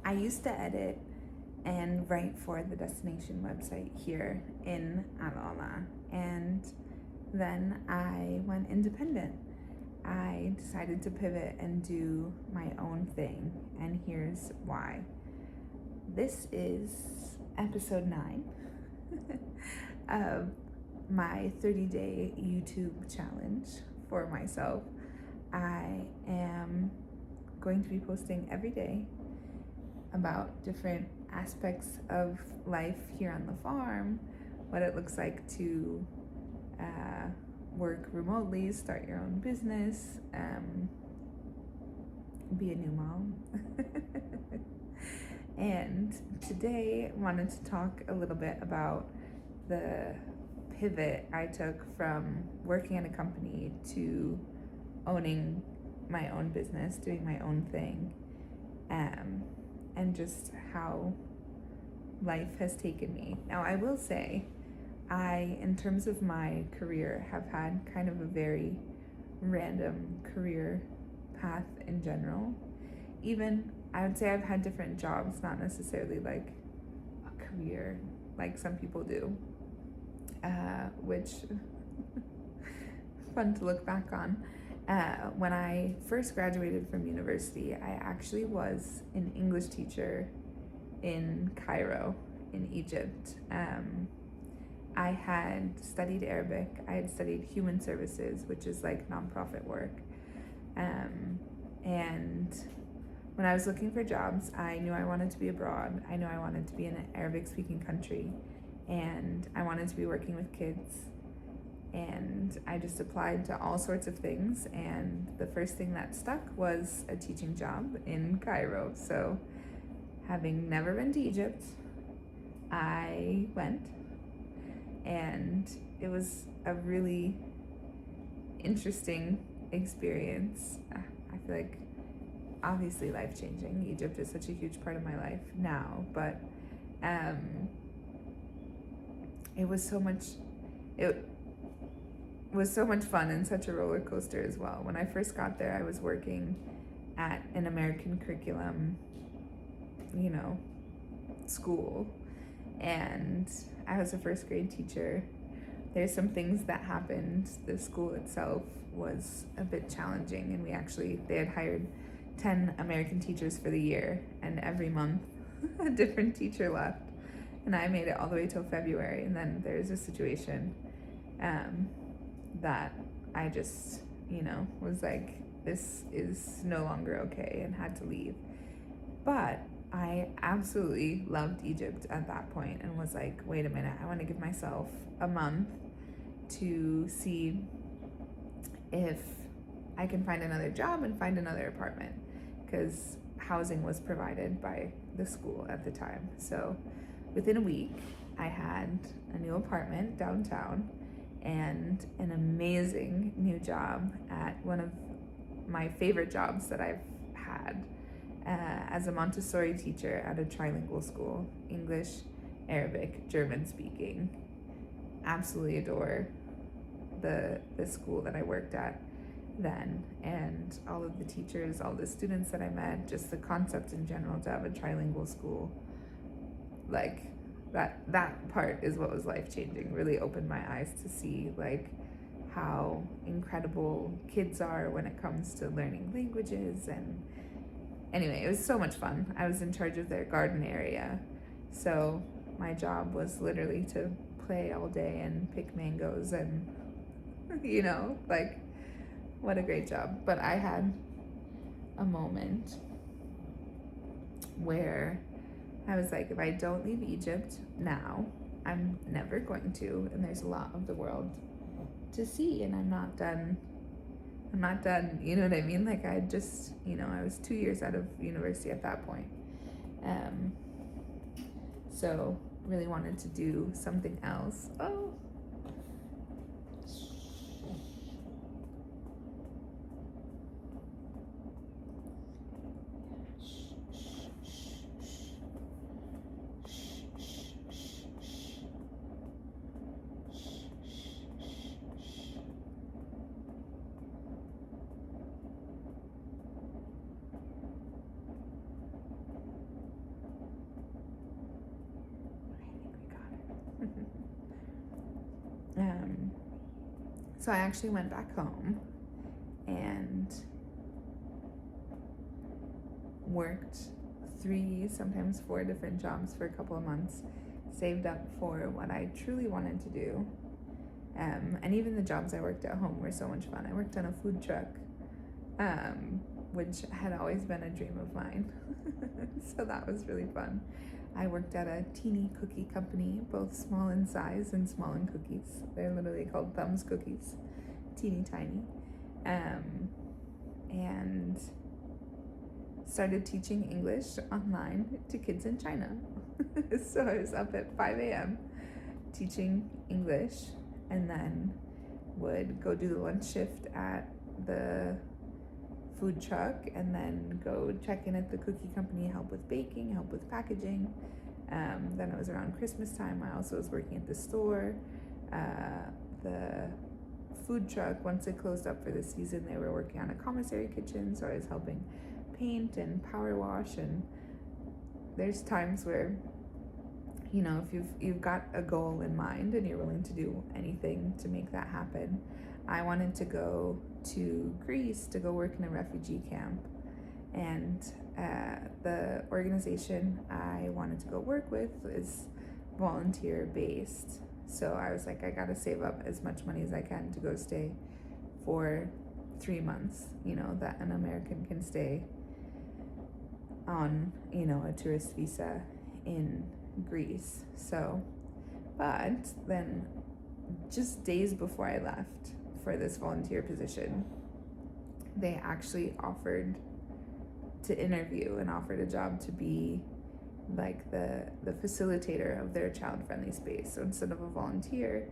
I used to edit and write for the destination website here in AlUla, and then I went independent. I decided to pivot and do my own thing, and here's why. This is episode 9 of my 30-day YouTube challenge for myself. I am going to be posting every day about different aspects of life here on the farm, what it looks like to work remotely, start your own business, be a new mom. And today I wanted to talk a little bit about the pivot I took from working at a company to owning my own business, doing my own thing, and just how life has taken me. Now, I will say, in terms of my career, have had kind of a very random career path in general. Even, I would say I've had different jobs, not necessarily like a career like some people do, which fun to look back on. When I first graduated from university, I actually was an English teacher in Cairo, in Egypt. I had studied Arabic. I had studied human services, which is like nonprofit work. And when I was looking for jobs, I knew I wanted to be abroad. I knew I wanted to be in an Arabic-speaking country, and I wanted to be working with kids. And I just applied to all sorts of things, and the first thing that stuck was a teaching job in Cairo. So, having never been to Egypt, I went, and it was a really interesting experience. I feel like obviously life-changing. Egypt is such a huge part of my life now, but it was so much fun and such a roller coaster as well. When I first got there, I was working at an American curriculum, school, and I was a first grade teacher. There's some things that happened. The school itself was a bit challenging, and they had hired 10 American teachers for the year, and every month a different teacher left, and I made it all the way till February, and then there's a situation that I just, was like, this is no longer okay, and had to leave. But I absolutely loved Egypt at that point and was like, wait a minute, I want to give myself a month to see if I can find another job and find another apartment, because housing was provided by the school at the time. So within a week, I had a new apartment downtown and an amazing new job at one of my favorite jobs that I've had, as a Montessori teacher at a trilingual school, English, Arabic, German speaking. Absolutely adore the school that I worked at then, and all of the teachers, all the students that I met, just the concept in general to have a trilingual school, like that part is what was life-changing. Really opened my eyes to see like how incredible kids are when it comes to learning languages. And anyway, it was so much fun. I was in charge of their garden area, so my job was literally to play all day and pick mangoes, and like, what a great job. But I had a moment where I was like, if I don't leave Egypt now, I'm never going to, and there's a lot of the world to see, and I'm not done, you know what I mean? Like, I just, I was 2 years out of university at that point. So really wanted to do something else. Oh. So I actually went back home and worked 3, sometimes 4 different jobs for a couple of months, saved up for what I truly wanted to do. And even the jobs I worked at home were so much fun. I worked on a food truck, which had always been a dream of mine. So that was really fun. I worked at a teeny cookie company, both small in size and small in cookies. They're literally called Thumbs cookies, teeny tiny. And started teaching English online to kids in China. So I was up at 5 a.m. teaching English, and then would go do the lunch shift at the food truck, and then go check in at the cookie company, help with baking, help with packaging. Then it was around Christmas time. I also was working at the store. The food truck, once it closed up for the season, they were working on a commissary kitchen, so I was helping paint and power wash. And there's times where, you know, if you've got a goal in mind and you're willing to do anything to make that happen. I wanted to go to Greece to go work in a refugee camp, and the organization I wanted to go work with is volunteer based. So I was like, I gotta save up as much money as I can to go stay for 3 months, you know, that an American can stay on, you know, a tourist visa in Greece. So, but then just days before I left for this volunteer position, they actually offered to interview and offered a job to be like the facilitator of their child-friendly space. So instead of a volunteer,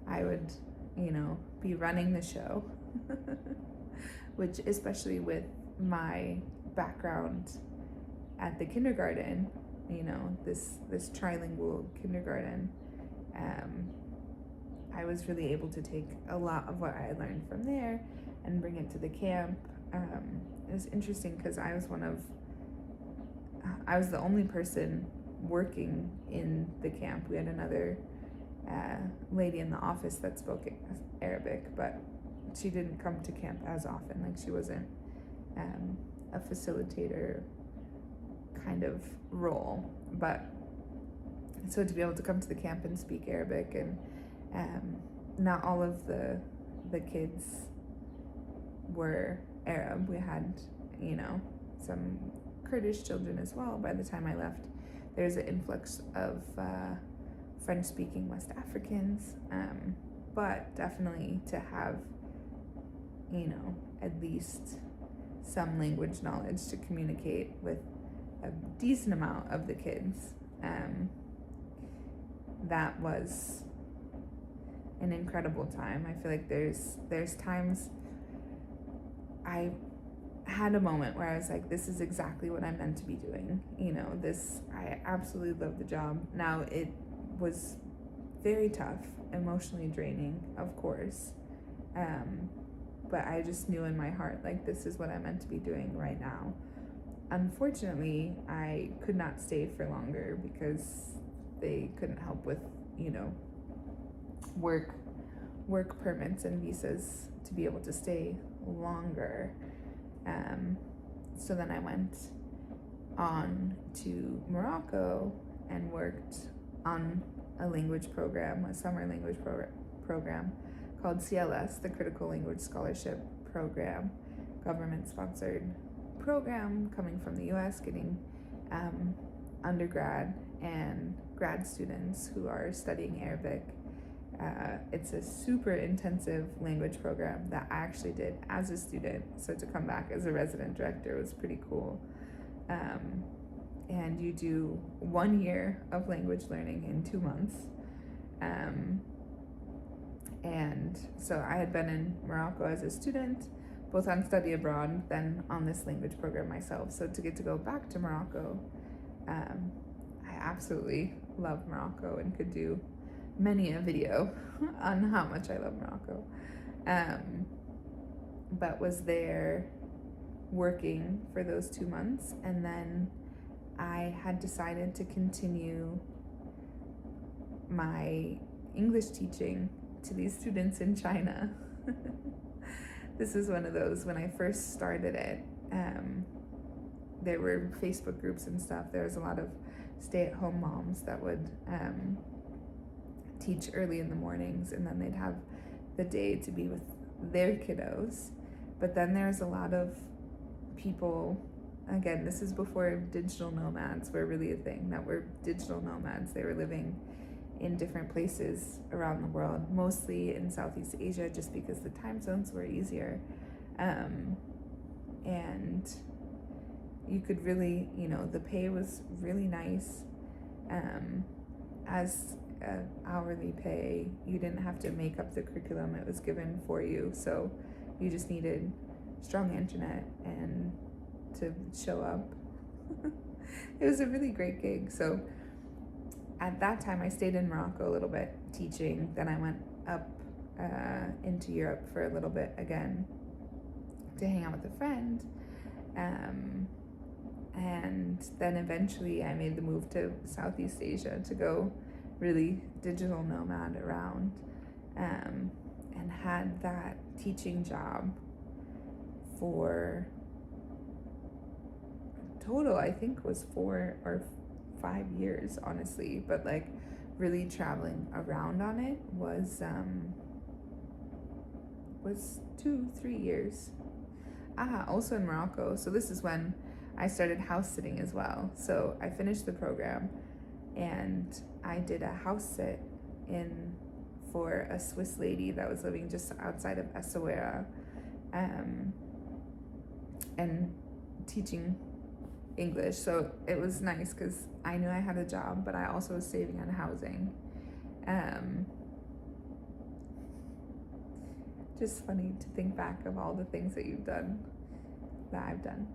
I would, you know, be running the show, which, especially with my background at the kindergarten, you know, this trilingual kindergarten, I was really able to take a lot of what I learned from there and bring it to the camp. It was interesting because I was the only person working in the camp. We had another lady in the office that spoke Arabic, but she didn't come to camp as often. Like, she wasn't a facilitator kind of role. But so to be able to come to the camp and speak Arabic, and not all of the kids were Arab. We had, you know, some Kurdish children as well. By the time I left, there's an influx of French-speaking West Africans, but definitely to have, you know, at least some language knowledge to communicate with a decent amount of the kids. That was an incredible time. I feel like there's times I had a moment where I was like, this is exactly what I'm meant to be doing. You know, I absolutely love the job. Now, it was very tough, emotionally draining, of course. But I just knew in my heart, like, this is what I'm meant to be doing right now. Unfortunately, I could not stay for longer because they couldn't help with, you know, work permits and visas to be able to stay longer. So then I went on to Morocco and worked on a language program, a summer language program called CLS, the Critical Language Scholarship Program, government-sponsored program coming from the US, getting undergrad and grad students who are studying Arabic. It's a super intensive language program that I actually did as a student, so to come back as a resident director was pretty cool. And you do 1 year of language learning in 2 months. And so I had been in Morocco as a student, both on study abroad, then on this language program myself. So to get to go back to Morocco, I absolutely love Morocco and could do many a video on how much I love Morocco. But was there working for those 2 months, and then I had decided to continue my English teaching to these students in China. This is one of those, when I first started it, there were Facebook groups and stuff. There was a lot of stay-at-home moms that would teach early in the mornings, and then they'd have the day to be with their kiddos. But then there's a lot of people, again, this is before digital nomads were really a thing, that were digital nomads. They were living in different places around the world, mostly in Southeast Asia, just because the time zones were easier. And you could really, the pay was really nice. As hourly pay, you didn't have to make up the curriculum, it was given for you. So you just needed strong internet and to show up. It was a really great gig. So at that time I stayed in Morocco a little bit teaching. Then I went up into Europe for a little bit again to hang out with a friend. And then eventually I made the move to Southeast Asia to go really digital nomad around, and had that teaching job for total, I think, was 4 or 5 years, honestly, but like really traveling around on it was 2-3 years. Also in Morocco. So this is when I started house sitting as well. So I finished the program and I did a house sit in for a Swiss lady that was living just outside of Essaouira, and teaching English. So it was nice because I knew I had a job, but I also was saving on housing. Just funny to think back of all the things that I've done.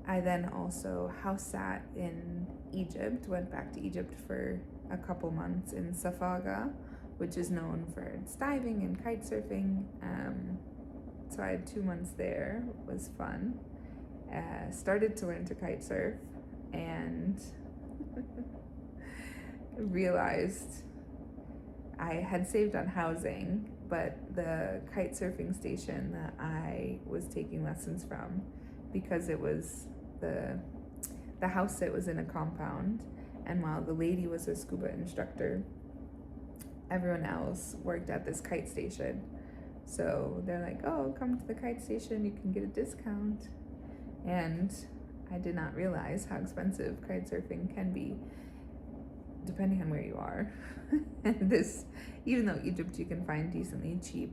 I then also house sat in Egypt, went back to Egypt for a couple months in Safaga, which is known for its diving and kite surfing. So I had 2 months there. It was fun. Started to learn to kite surf and realized I had saved on housing, but the kite surfing station that I was taking lessons from, because it was the house sit was in a compound, and while the lady was a scuba instructor, everyone else worked at this kite station. So they're like, oh, come to the kite station, you can get a discount. And I did not realize how expensive kite surfing can be depending on where you are. And this, even though Egypt you can find decently cheap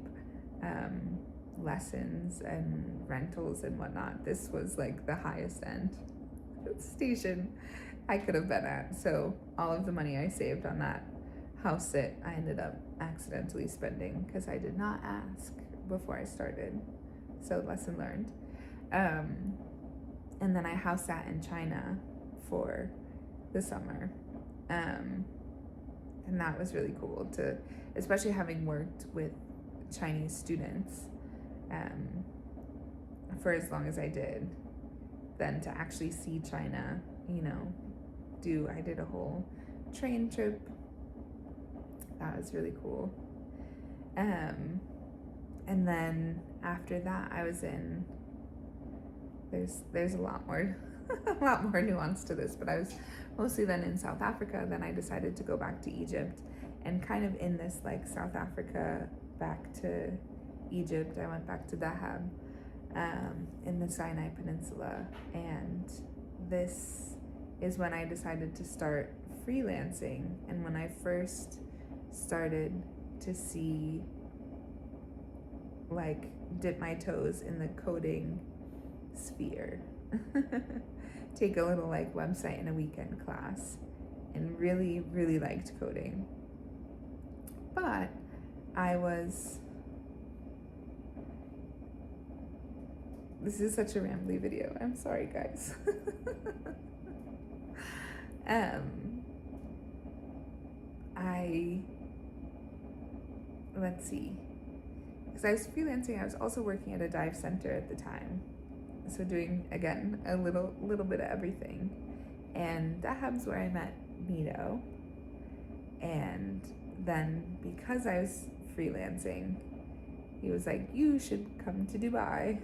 lessons and rentals and whatnot, this was like the highest end station I could have been at. So all of the money I saved on that house sit, I ended up accidentally spending because I did not ask before I started. So lesson learned. And then I house sat in China for the summer. And that was really cool to, especially having worked with Chinese students for as long as I did, then to actually see China, I did a whole train trip. That was really cool. And then after that I was in, there's a lot more a lot more nuance to this, but I was mostly then in South Africa. Then I decided to go back to Egypt, and kind of in this like South Africa back to Egypt, I went back to Dahab in the Sinai Peninsula, and this is when I decided to start freelancing, and when I first started to see, like, dip my toes in the coding sphere. Take a little like website in a weekend class, and really liked coding. But this is such a rambly video, I'm sorry guys. Let's see, because I was freelancing, I was also working at a dive center at the time, so doing, again, a little bit of everything. And Dahab's where I met Mito. And then because I was freelancing. He was like, you should come to Dubai.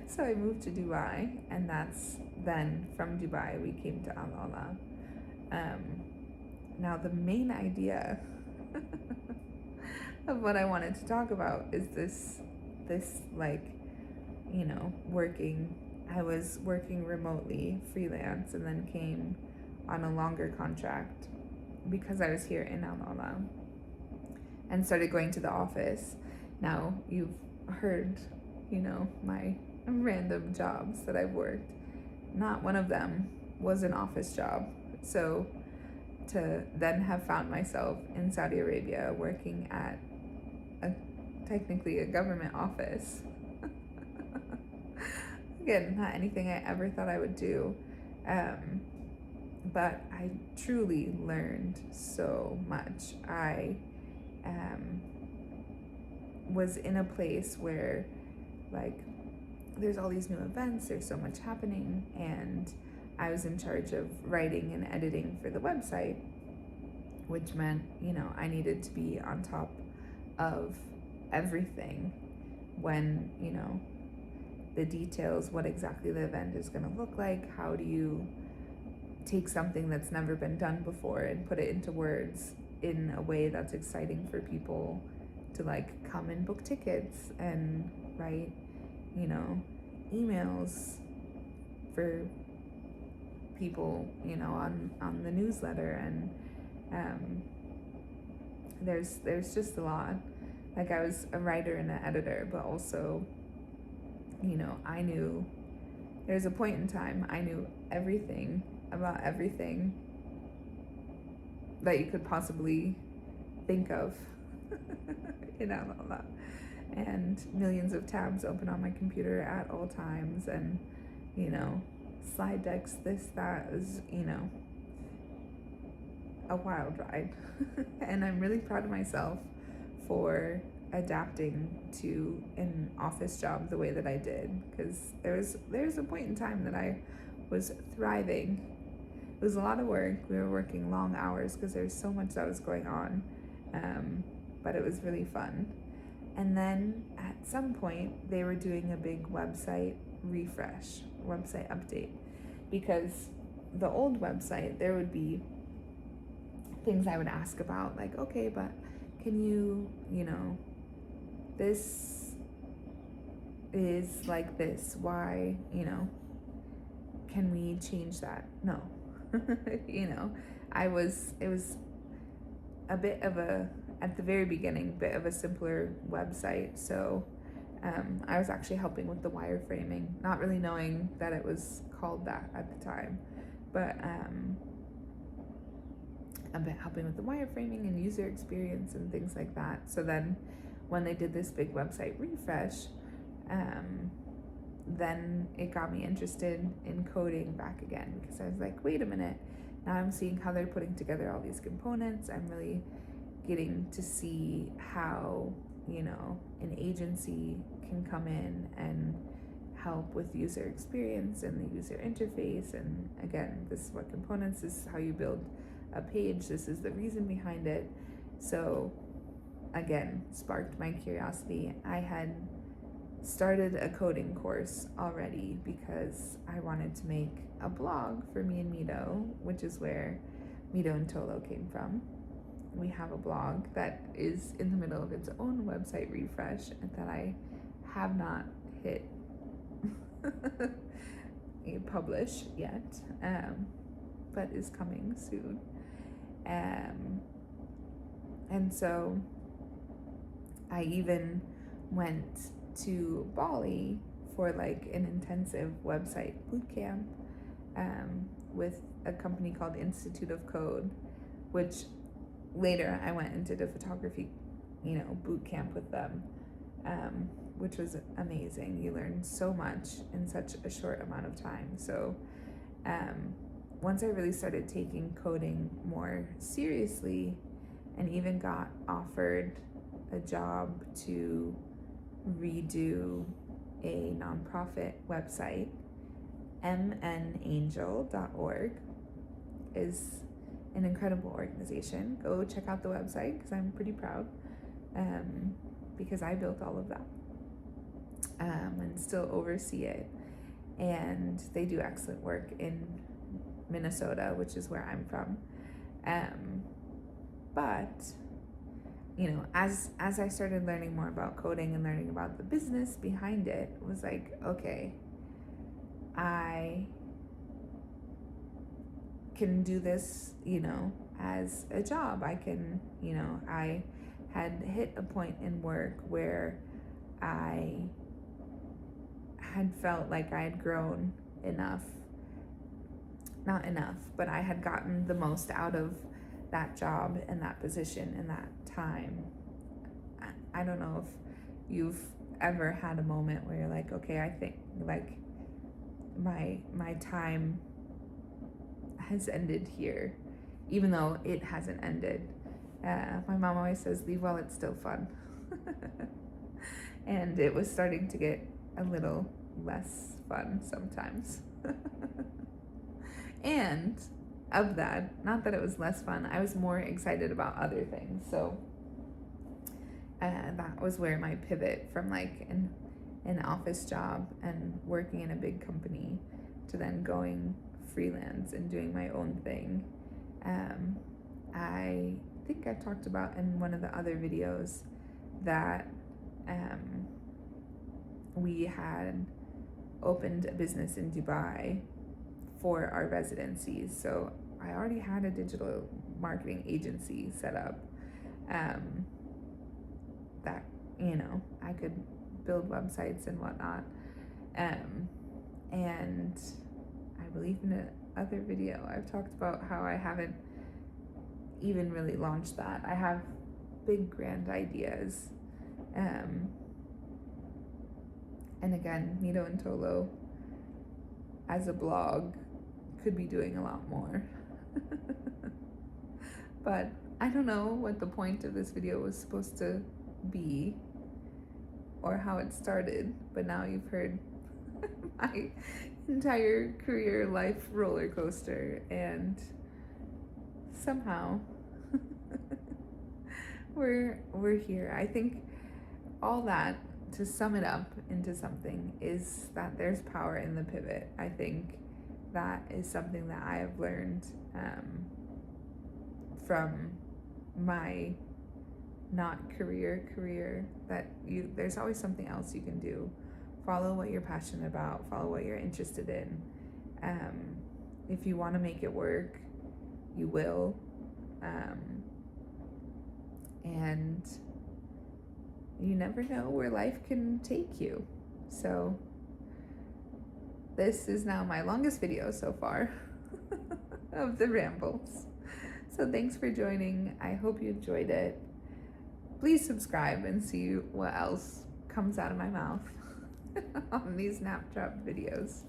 So I moved to Dubai, and that's then from Dubai we came to AlUla. Now the main idea of what I wanted to talk about is this like, working. I was working remotely, freelance, and then came on a longer contract because I was here in AlUla and started going to the office. Now you've heard, my random jobs that I've worked. Not one of them was an office job. So to then have found myself in Saudi Arabia working at technically a government office. Again, not anything I ever thought I would do. But I truly learned so much. I was in a place where, like, there's all these new events, there's so much happening, and I was in charge of writing and editing for the website, which meant, I needed to be on top of everything when, the details, what exactly the event is going to look like, how do you take something that's never been done before and put it into words in a way that's exciting for people to, like, come and book tickets and write, emails for people, on the newsletter, and there's just a lot. Like, I was a writer and an editor, but also, I knew there's a point in time I knew everything about everything that you could possibly think of. All that. And millions of tabs open on my computer at all times, and slide decks, this, that is, a wild ride. And I'm really proud of myself for adapting to an office job the way that I did, because there's a point in time that I was thriving. It was a lot of work. We were working long hours because there's so much that was going on, but it was really fun. And then at some point they were doing a big website refresh, website update, because the old website, there would be things I would ask about, like, okay, but can you, this is like this, why, can we change that? No. it was a bit of at the very beginning, bit of a simpler website. So I was actually helping with the wireframing, not really knowing that it was called that at the time, but a bit helping with the wireframing and user experience and things like that. So then when they did this big website refresh, then it got me interested in coding back again, because I was like, wait a minute, now I'm seeing how they're putting together all these components. I'm really getting to see how, an agency can come in and help with user experience and the user interface. And again, this is what components, this is how you build a page, this is the reason behind it. So again, sparked my curiosity. I had started a coding course already because I wanted to make a blog for me and Mito, which is where Mito and Tolo came from. We have a blog that is in the middle of its own website refresh and that I have not hit publish yet, but is coming soon. And so I even went to Bali for like an intensive website bootcamp with a company called Institute of Code, which later I went and did a photography, boot camp with them, which was amazing. You learn so much in such a short amount of time. So once I really started taking coding more seriously and even got offered a job to redo a nonprofit website, mnangel.org is an incredible organization. Go check out the website because I'm pretty proud, because I built all of that, and still oversee it. And they do excellent work in Minnesota, which is where I'm from. But you know, as I started learning more about coding and learning about the business behind it, was like, okay, I can do this, you know, as a job. I can, you know, I had hit a point in work where I had felt like I had grown enough, not enough, but I had gotten the most out of that job and that position and that time. I don't know if you've ever had a moment where you're like, okay, I think like my time has ended here, even though it hasn't ended. My mom always says, leave while it's still fun. And it was starting to get a little less fun sometimes. And of that, not that it was less fun, I was more excited about other things. So that was where my pivot from like an office job and working in a big company to then going freelance and doing my own thing. I think I talked about in one of the other videos that we had opened a business in Dubai for our residencies. So I already had a digital marketing agency set up, that, you know, I could build websites and whatnot. And I believe in another video I've talked about how I haven't even really launched that. I have big grand ideas. And again, Mito and Tolo as a blog could be doing a lot more. But I don't know what the point of this video was supposed to be or how it started, but now you've heard my entire career life roller coaster, and somehow we're here. I think all that, to sum it up into something, is that there's power in the pivot. I think that is something that I have learned from my not career, that there's always something else you can do. Follow what you're passionate about, follow what you're interested in. If you want to make it work, you will. And you never know where life can take you. So this is now my longest video so far of the rambles. So thanks for joining. I hope you enjoyed it. Please subscribe and see what else comes out of my mouth on these Snapchat videos.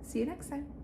See you next time.